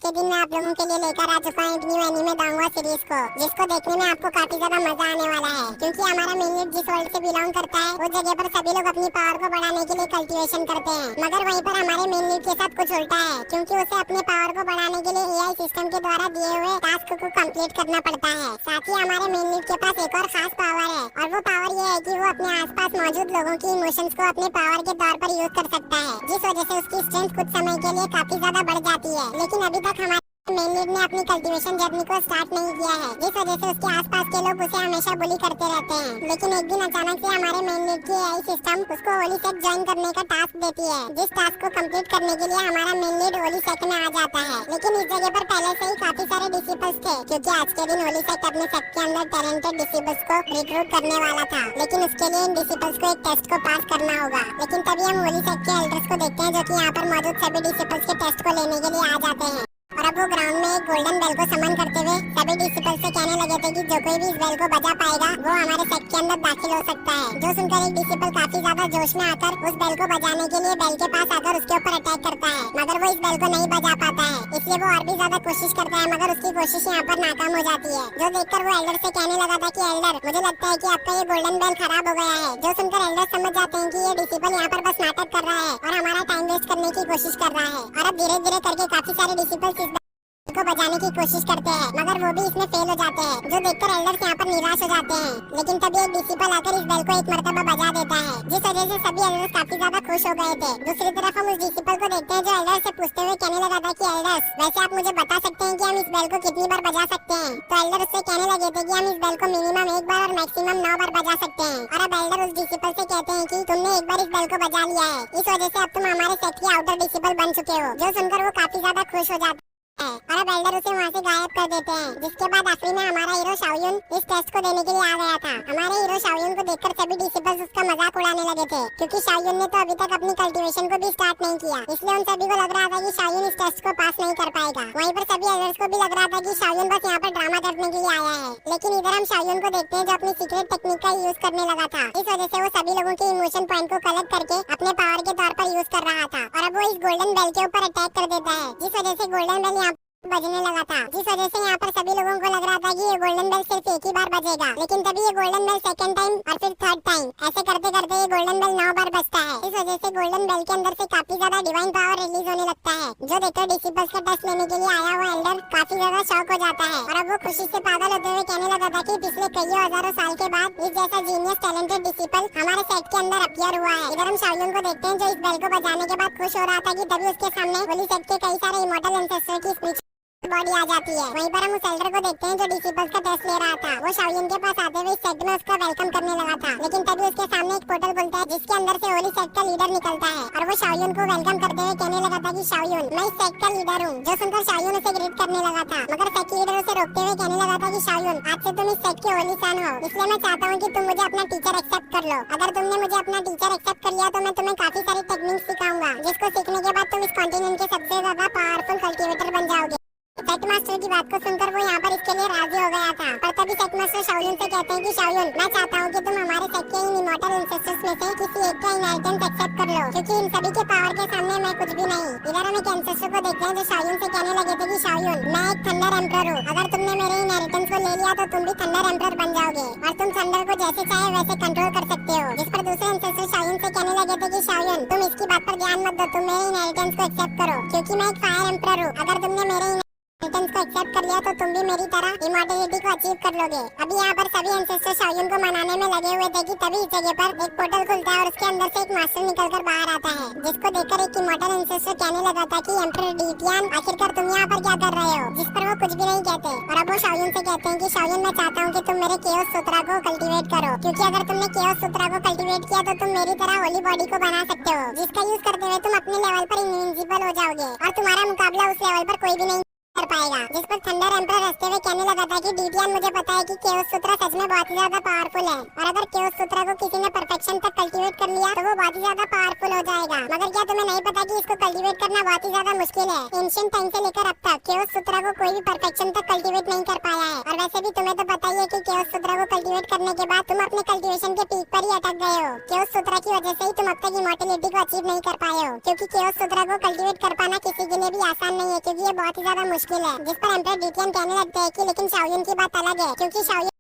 के दिन मैं आप लोगों के लिए लेकर आ चुका हूँ एक न्यू एनीमे दांगवा सीरीज को, जिसको देखने में आपको काफी ज्यादा मजा आने वाला है। क्योंकि हमारा मेन लीड जिस वर्ल्ड से बिलोंग करता है उस जगह पर सभी लोग अपनी पावर को बढ़ाने के लिए कल्टीवेशन करते हैं, मगर वहीं पर हमारे मेन लीड के साथ कुछ उल्टा है। क्योंकि उसे अपने पावर को बढ़ाने के लिए एआई सिस्टम के द्वारा दिए हुए टास्क को कंप्लीट करना पड़ता है। साथ ही हमारे मेन लीड के पास एक और खास पावर है, और वो पावर ये है कि वो अपने आसपास मौजूद लोगों की इमोशंस को अपने पावर के तौर पर यूज कर सकता है, जिस वजह से उसकी स्ट्रेंथ कुछ समय के लिए काफी ज्यादा बढ़ जाती है। लेकिन अभी तक हमारे मेन लीड ने अपनी कल्टीवेशन जर्नी को स्टार्ट नहीं किया है, जिस वजह से उसके आसपास के लोग उसे हमेशा बुली करते रहते हैं। लेकिन एक दिन अचानक से हमारे मेन लीड की एआई सिस्टम उसको ओली सेक ज्वाइन करने का टास्क देती है, जिस टास्क को कंप्लीट करने के लिए हमारा मेन लीड ओली सेक में आ जाता है। लेकिन इस जगह पर पहले से ही काफी सारे डिसिपल्स थे, क्योंकि आज के दिन ओली सेक अपने सेक के अंदर टैलेंटेड डिसिपल्स को रिक्रूट करने वाला था। लेकिन उसके लिए इन डिसिपल्स को एक टेस्ट को पास करना होगा। लेकिन तभी हम ओली सेक के एल्डर्स को देखते हैं, जो कि यहाँ पर मौजूद सभी डिसिपल्स के टेस्ट को लेने के लिए आ जाते हैं। और अब वो ग्राउंड में एक गोल्डन बेल को समन करते हुए सभी डिसिपल्स से कहने लगे थे कि जो कोई भी इस बेल को बजा पाएगा वो हमारे सेट के अंदर दाखिल हो सकता है। जो सुनकर एक डिसिपल काफी ज्यादा जोश में आकर उस बेल को बजाने के लिए बेल के पास आकर उसके ऊपर अटैक करता है, मगर वो इस बेल को नहीं बजा पाता है। इसलिए वो और भी ज्यादा कोशिश करता है, मगर उसकी कोशिश यहाँ पर नाकाम हो जाती है। जो देखकर वो एल्डर से कहने लगा था कि एल्डर, मुझे लगता है कि आपका ये गोल्डन बेल खराब हो गया है। जो सुनकर एल्डर समझ जाते हैं कि ये डिसिपल यहाँ पर बस नाटक कर रहा है और हमारा टाइम वेस्ट करने की कोशिश कर रहा है। और अब धीरे धीरे करके काफी सारे डिसिपल्स को बजाने की कोशिश करते हैं, मगर वो भी इसमें फेल हो जाते हैं, जो देखकर एल्डर्स यहाँ पर निराश हो जाते हैं। लेकिन तभी एक डिसिपल आकर इस बेल को एक मर्तबा बजा देता है, जिस वजह से सभी एल्डर्स काफी ज्यादा खुश हो गए थे। दूसरी तरफ हम उस डिसिपल को देखते हैं जो एल्डर्स से पूछते हुए कहने लगा था कि एल्डर्स, वैसे आप मुझे बता सकते हैं कि हम इस बेल को कितनी बार बजा सकते हैं? तो एल्डर उससे कहने लगे थे कि हम इस बेल को मिनिमम 1 बार और मैक्सिमम 9 बार बजा सकते हैं। और अब एल्डर उस डिसिपल से कहते हैं कि तुमने एक बार इस बेल को बजा लिया है, इस वजह से अब तुम हमारे सेट के आउटर डिसिपल बन चुके हो। जो सुनकर वो काफी ज्यादा खुश हो जाते और अब एल्डर उसे वहाँ से गायब कर देते हैं। जिसके बाद आखिरी में हमारा हीरो शाओयुन इस टेस्ट को देने के लिए आ गया था। हमारे हीरो शाओयुन को देखकर सभी डिसिपल्स उसका मजाक उड़ाने लगे थे, क्योंकि शाओयुन ने तो अभी तक अपनी कल्टीवेशन को भी स्टार्ट नहीं किया। इसलिए उन सभी को लग रहा था कि शाओयुन इस टेस्ट को पास नहीं कर पाएगा। वहीं पर सभी एल्डर्स को भी लग रहा था कि शाओयुन बस यहाँ पर ड्रामा करने के लिए आया है। लेकिन इधर हम शाओयुन को देखते हैं जो अपनी सीक्रेट टेक्निक का यूज करने लगा था। इस वजह से वो सभी लोगों के इमोशन पॉइंट को कलेक्ट करके अपने पावर के तौर पर यूज कर रहा था। और अब वो इस गोल्डन बेल के ऊपर अटैक कर देता है, जिस वजह से गोल्डन बेल यहाँ बजने लगा था। जिस वजह से यहाँ पर सभी लोगों को लग रहा था कि ये गोल्डन बेल सिर्फ एक ही बार बजेगा। लेकिन तभी ये गोल्डन बेल सेकंड टाइम और फिर थर्ड टाइम ऐसे करते करते ये गोल्डन बेल 9 बार बजता है। इस वजह से गोल्डन बेल के अंदर से काफी ज्यादा डिवाइन पावर रिलीज होने लगता है, जो देखकर डिसिपल्स का टेस्ट लेने के लिए आया हुआ एल्डर काफी ज्यादा शॉक हो जाता है। और अब वो खुशी से पागल होते हुए कहने लगा था कि पिछले कई हजारों साल के बाद इस जैसा जीनियस टैलेंटेड डिसिपल हमारे सेट के अंदर अपीयर हुआ है। इधर हम शाओयुन को देखते हैं जो इस बेल को बजाने के बाद खुश हो रहा था कि तभी उसके सामने होली सेट के कई सारे इमॉर्टल एंसेस्टर की स्पीच बॉडी आ जाती है। वहीं पर हम उस एल्डर को देखते हैं जो डिसिपल्स का टेस्ट ले रहा था। वो शाओयुन के पास आते हुए इस सेट में उसका वेलकम करने लगा था। लेकिन तभी उसके सामने एक पोर्टल खुलता है, जिसके अंदर से होली सेट का लीडर निकलता है। और वो शाओयुन को वेलकम करते हुए कहने लगा था कि शाओयुन, मैं इस सेट का लीडर हूँ। जो सुनकर शाओयुन उसे ग्रीट करने लगा था, मगर सेट लीडर उसे रोकते हुए कहने लगा था कि शाओयुन, आज से तुम इस सेट के होली सन हो, इसलिए मैं चाहता हूँ कि तुम मुझे अपना टीचर एक्सेप्ट कर लो। अगर तुमने मुझे अपना टीचर एक्सेप्ट कर लिया तो मैं तुम्हें काफी सारी टेक्निक्स सिखाऊंगा, जिसको सीखने के बाद तुम इस कॉन्टिनेंट के सबसे ज्यादा पावरफुल कल्टीवेटर बन जाओगे। सेट मास्टर की बात को सुनकर वो यहाँ पर इसके लिए राजी हो गया था। पर तभी सेट मास्टर शाओयुन से कहते हैं कि शाओयुन, मैं चाहता हूँ कि तुम हमारे सेट के इन इमॉर्टल एंसेस्टर्स में से किसी एक का इनहेरिटेंस एक्सेप्ट कर लो, क्योंकि इन सभी के पावर के सामने मैं कुछ भी नहीं। इधर हम एक एंसेस्टर को देखते हैं जो शाओयुन से कहने लगे थे कि शाओयुन, मैं एक थंडर एम्परर हूँ, अगर तुमने मेरे इनहेरिटेंस को ले लिया तो तुम भी थंडर एम्परर बन जाओगे और तुम थंडर को जैसे चाहे वैसे कंट्रोल कर सकते हो। जिस पर दूसरे एंसेस्टर शाओयुन से कहने लगे थे कि शाओयुन, तुम इसकी बात पर ध्यान मत दो, तुम मेरे इनहेरिटेंस को एक्सेप्ट करो, क्योंकि मैं एक फायर एम्परर हूँ। अगर तुमने मेरे इनहेरिटेंस को एक्सेप्ट कर लिया तो तुम भी मेरी तरह इमॉर्टलिटी को अचीव कर लोगे। अभी यहाँ पर सभी एंसेस्टर शाओयुन को मनाने में लगे हुए थे कि तभी इस जगह पर एक पोर्टल खुलता है और उसके अंदर से एक मास्टर निकलकर बाहर आता है, जिसको देखकर एक इमॉर्टल एंसेस्टर कहने लगा था कि एम्परर डिटियन, आखिरकार तुम यहाँ पर क्या कर रहे हो? जिस पर वो कुछ भी नहीं कहते। और अब वो शाओयुन से कहते हैं कि शाओयुन, मैं चाहता हूँ कि तुम मेरे केओस सूत्रा को कल्टीवेट करो, क्योंकि अगर तुमने केओस सूत्रा को कल्टीवेट किया तो तुम मेरी तरह होली बॉडी को बना सकते हो, जिसका यूज करते हुए तुम अपने लेवल पर इनविंसिबल हो जाओगे और तुम्हारा मुकाबला उस लेवल पर कोई भी नहीं कर पाएगा। जिस पर थंडर एम्परर हंसते हुए कहने लगा था कि डीटियन, मुझे पता है कि केओस सूत्र सच में बहुत ही ज्यादा पावरफुल है और अगर केओस सूत्र को किसी ने परफेक्शन तक कल्टीवेट कर लिया तो वो बहुत ही ज्यादा पावरफुल हो जाएगा। मगर क्या तुम्हें नहीं पता कि इसको कल्टीवेट करना बहुत ही ज्यादा मुश्किल है। एंशिएंट टाइम से लेकर अब तक केओस सूत्र को कोई भी परफेक्शन तक कल्टीवेट नहीं कर पाया है। और वैसे भी तुम्हें तो पता ही है कि केओस सूत्र को कल्टीवेट करने के बाद तुम अपने कल्टीवेशन के पीक पर ही अटक गए हो। केओस सूत्र की वजह से ही तुम अब तक इमॉर्टैलिटी को अचीव नहीं कर पाए हो, क्योंकि केओस सूत्र को कल्टीवेट कर पाना किसी के लिए भी आसान नहीं है, क्योंकि ये बहुत ही ज्यादा मुश्किल है। जिस पर एम्परर डीटियन कहने लगते हैं कि लेकिन शाओलिन की बात अलग है, क्योंकि शाओलिन